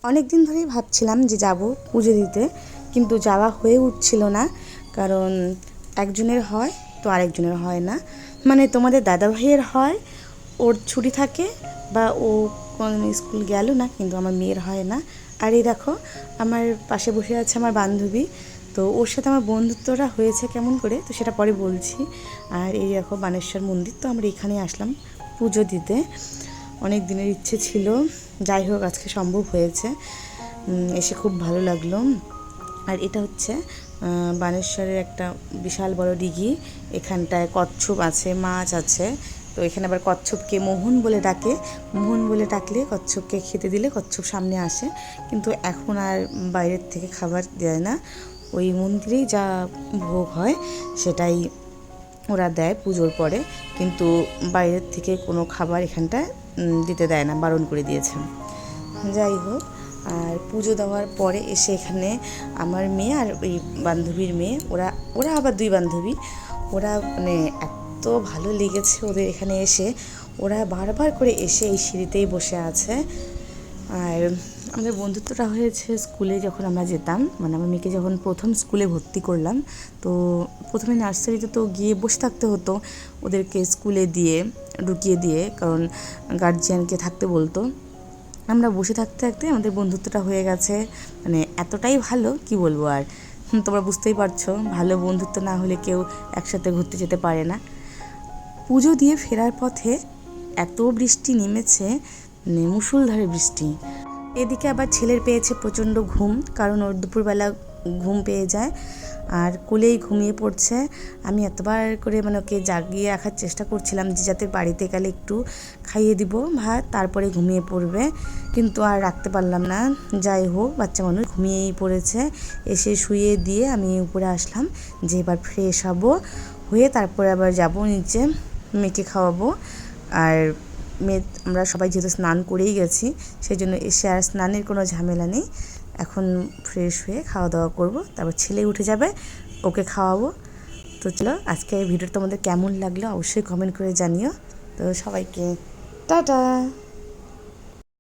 অনেক দিন ধরেই ভাবছিলাম যে যাব পুজো দিতে, কিন্তু যাওয়া হয়ে উঠছিল না। কারণ একজনের হয় তো আরেকজনের হয় না। মানে তোমাদের দাদা ভাইয়ের হয়, ওর ছুটি থাকে বা ও কোনোদিন স্কুল গেল না, কিন্তু আমার মেয়ের হয় না। আর এই দেখো, আমার পাশে বসে আছে আমার বান্ধবী, তো ওর সাথে আমার বন্ধুত্বটা হয়েছে কেমন করে তো সেটা পরে বলছি। আর এই দেখো বানেশ্বর মন্দির, তো আমরা এখানে আসলাম পুজো দিতে। অনেক দিনের ইচ্ছে ছিল, যাই হোক আজকে সম্ভব হয়েছে। এসে খুব ভালো লাগলো। আর এটা হচ্ছে বানেশ্বরের একটা বিশাল বড় দিঘি। এখানটায় কচ্ছপ আছে, মাছ আছে। তো এখানে আবার কচ্ছপকে মোহন বলে ডাকে। মোহন বলে ডাকলে কচ্ছপকে খেতে দিলে কচ্ছপ সামনে আসে। কিন্তু এখন আর বাইরের থেকে খাবার দেয় না, ওই মন্দিরেই যা ভোগ হয় সেটাই ওরা দেয় পুজোর পরে। কিন্তু বাইরের থেকে কোনো খাবার এখানটায় দিতে দেয় না, বারণ করে দিয়েছে। যাই হোক, আর পুজো দেওয়ার পরে এসে এখানে আমার মেয়ে আর ওই বান্ধবীর মেয়ে, ওরা ওরা আবার দুই বান্ধবী, ওরা মানে এত ভালো লেগেছে ওদের এখানে এসে। ওরা বারবার করে এসে এই সিঁড়িতেই বসে আছে। আর আমাদের বন্ধুত্বটা হয়েছে স্কুলে যখন আমরা যেতাম, মানে আমার মেয়েকে যখন প্রথম স্কুলে ভর্তি করলাম, তো প্রথমে নার্সারিতে তো গিয়ে বসে থাকতে হতো ওদেরকে স্কুলে দিয়ে ঢুকিয়ে দিয়ে, কারণ গার্জিয়ানকে থাকতে বলতো। আমরা বসে থাকতে থাকতে আমাদের বন্ধুত্বটা হয়ে গেছে, মানে এতটাই ভালো কি বলবো আর। তোমরা বুঝতেই পারছো, ভালো বন্ধুত্ব না হলে কেউ একসাথে ঘুরতে যেতে পারে না। পুজো দিয়ে ফেরার পথে এত বৃষ্টি নেমেছে, মানে মুষলধারে বৃষ্টি। এদিকে আবার ছেলের পেয়েছে প্রচণ্ড ঘুম, কারণ ওর দুপুরবেলা ঘুম পেয়ে যায় আর কোলেই ঘুমিয়ে পড়ছে। আমি এতবার করে মানে ওকে জাগিয়ে রাখার চেষ্টা করছিলাম যে যাতে বাড়িতে গেলে একটু খাইয়ে দিব ভাত, তারপরে ঘুমিয়ে পড়বে, কিন্তু আর রাখতে পারলাম না। যাই হোক, বাচ্চা মানুষ ঘুমিয়েই পড়েছে। এসে শুয়ে দিয়ে আমি উপরে আসলাম যে এবার ফ্রেশ হব, হয়ে তারপরে আবার যাব নিচে, মেয়েকে খাওয়াবো। আর আমরা সবাই যেহেতু স্নান করেই গেছি, সেই জন্য এসে আর স্নানের কোনো ঝামেলা নেই। এখন ফ্রেশ হয়ে খাওয়া দাওয়া করব, তারপর ছেলে উঠে যাবে, ওকে খাওয়াবো। তো চলো, আজকে এই ভিডিওটা তোমাদের কেমন লাগলো অবশ্যই কমেন্ট করে জানিও। তো সবাইকে টাটা।